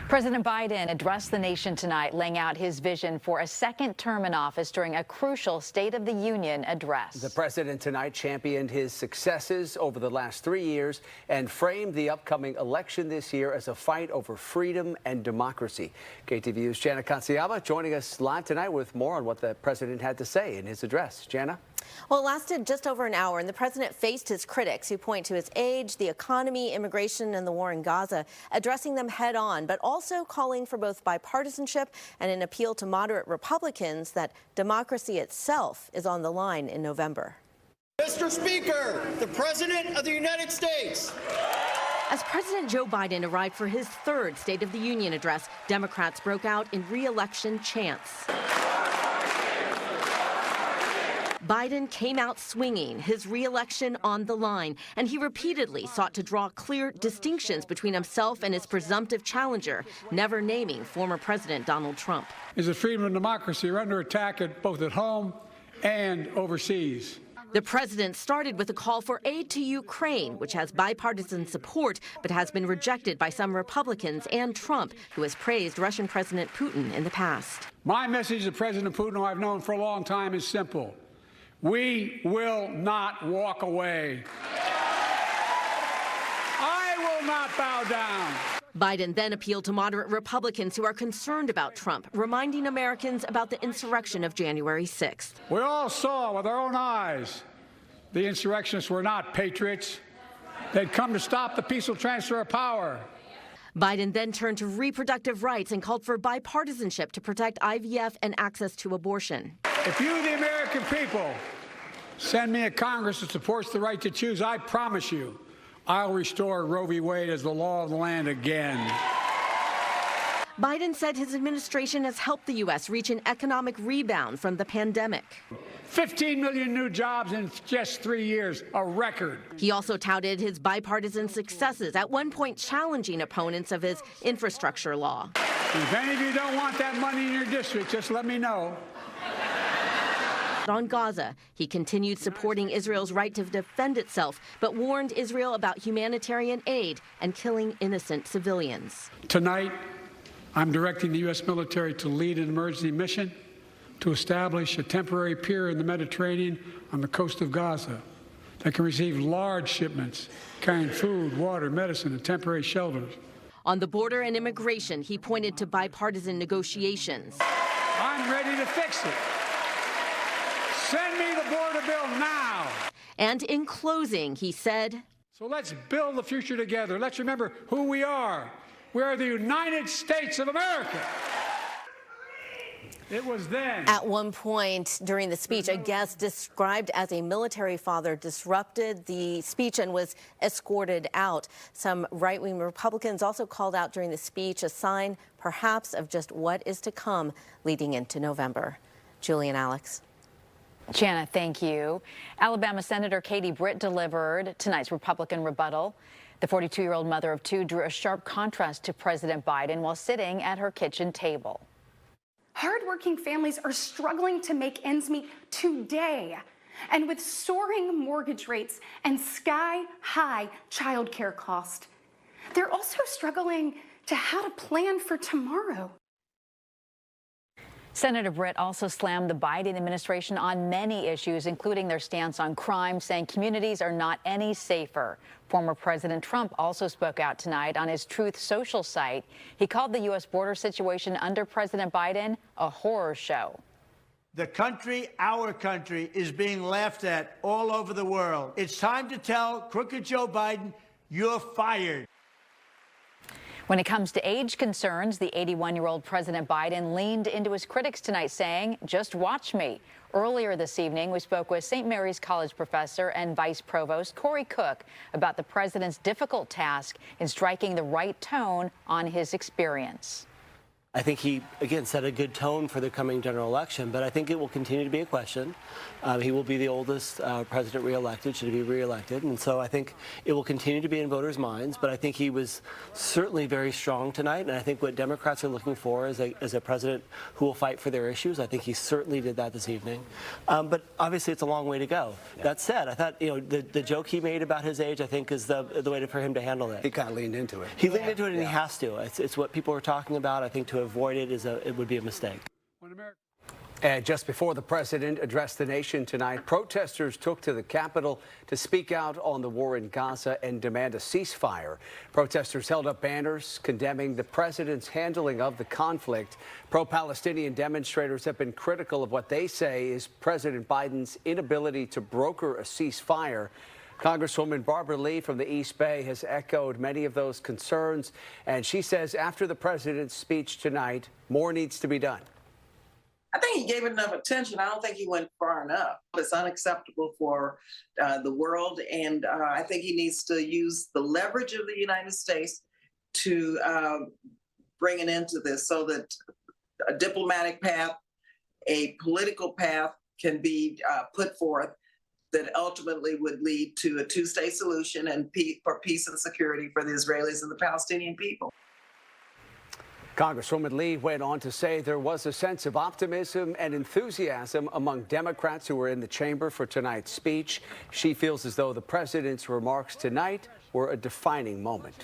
President Biden addressed the nation tonight, laying out his vision for a second term in office during a crucial State of the Union address. The president tonight championed his successes over the last 3 years and framed the upcoming election this year as a fight over freedom and democracy. KTVU's Jana Katsuyama joining us live tonight with more on what the president had to say in his address. Jana? Well, it lasted just over an hour, and the president faced his critics who point to his age, the economy, immigration, and the war in Gaza, addressing them head on, but also calling for both bipartisanship and an appeal to moderate Republicans that democracy itself is on the line in November. Mr. Speaker, the President of the United States. As President Joe Biden arrived for his third State of the Union address, Democrats broke out in re-election chants. Biden came out swinging, his re-election on the line, and he repeatedly sought to draw clear distinctions between himself and his presumptive challenger, never naming former President Donald Trump. Is that freedom and democracy are under attack both at home and overseas. The president started with a call for aid to Ukraine, which has bipartisan support, but has been rejected by some Republicans and Trump, who has praised Russian President Putin in the past. My message to President Putin, who I've known for a long time, is simple. We will not walk away. I will not bow down. Biden then appealed to moderate Republicans who are concerned about Trump, reminding Americans about the insurrection of January 6th. We all saw with our own eyes the insurrectionists were not patriots. They'd come to stop the peaceful transfer of power. Biden then turned to reproductive rights and called for bipartisanship to protect IVF and access to abortion. If you, the American people, send me a Congress that supports the right to choose, I promise you, I'll restore Roe v. Wade as the law of the land again. Biden said his administration has helped the U.S. reach an economic rebound from the pandemic. 15 million new jobs in just 3 years, a record. He also touted his bipartisan successes, at one point challenging opponents of his infrastructure law. If any of you don't want that money in your district, just let me know. On Gaza, he continued supporting Israel's right to defend itself, but warned Israel about humanitarian aid and killing innocent civilians. Tonight, I'm directing the U.S. military to lead an emergency mission to establish a temporary pier in the Mediterranean on the coast of Gaza that can receive large shipments carrying food, water, medicine, and temporary shelters. On the border and immigration, he pointed to bipartisan negotiations. I'm ready to fix it. Send me the border bill now. And in closing, he said, so let's build the future together. Let's remember who we are. We are the United States of America. It was then. At one point during the speech, a guest described as a military father disrupted the speech and was escorted out. Some right-wing Republicans also called out during the speech a sign, perhaps, of just what is to come leading into November. Julie and Alex. Jana, thank you. Alabama Senator Katie Britt delivered tonight's Republican rebuttal. The 42-year-old mother of two drew a sharp contrast to President Biden while sitting at her kitchen table. Hardworking families are struggling to make ends meet today. And with soaring mortgage rates and sky-high childcare costs, they're also struggling to how to plan for tomorrow. Senator Britt also slammed the Biden administration on many issues, including their stance on crime, saying communities are not any safer. Former President Trump also spoke out tonight on his Truth Social site. He called the U.S. border situation under President Biden a horror show. The country, our country, is being laughed at all over the world. It's time to tell crooked Joe Biden, you're fired. When it comes to age concerns, the 81-year-old President Biden leaned into his critics tonight, saying, just watch me. Earlier this evening, we spoke with St. Mary's College professor and Vice Provost Corey Cook about the president's difficult task in striking the right tone on his experience. I think he, again, set a good tone for the coming general election, but I think it will continue to be a question. He will be the oldest president reelected, should he be reelected, and so I think it will continue to be in voters' minds, but I think he was certainly very strong tonight, and I think what Democrats are looking for is a president who will fight for their issues. I think he certainly did that this evening, but obviously it's a long way to go. Yeah. That said, I thought, the joke he made about his age, I think, is the way for him to handle it. He kind of leaned into it. He leaned into it, and he has to. It's what people are talking about. I think to avoid it it would be a mistake. And just before the president addressed the nation tonight, protesters took to the Capitol to speak out on the war in Gaza and demand a ceasefire. Protesters held up banners condemning the president's handling of the conflict. Pro-Palestinian demonstrators have been critical of what they say is President Biden's inability to broker a ceasefire. Congresswoman Barbara Lee from the East Bay has echoed many of those concerns, and she says after the president's speech tonight, more needs to be done. I think he gave it enough attention. I don't think he went far enough. It's unacceptable for the world, and I think he needs to use the leverage of the United States to bring an end to this so that a diplomatic path, a political path can be put forth that ultimately would lead to a two-state solution and for peace and security for the Israelis and the Palestinian people. Congresswoman Lee went on to say there was a sense of optimism and enthusiasm among Democrats who were in the chamber for tonight's speech. She feels as though the president's remarks tonight were a defining moment.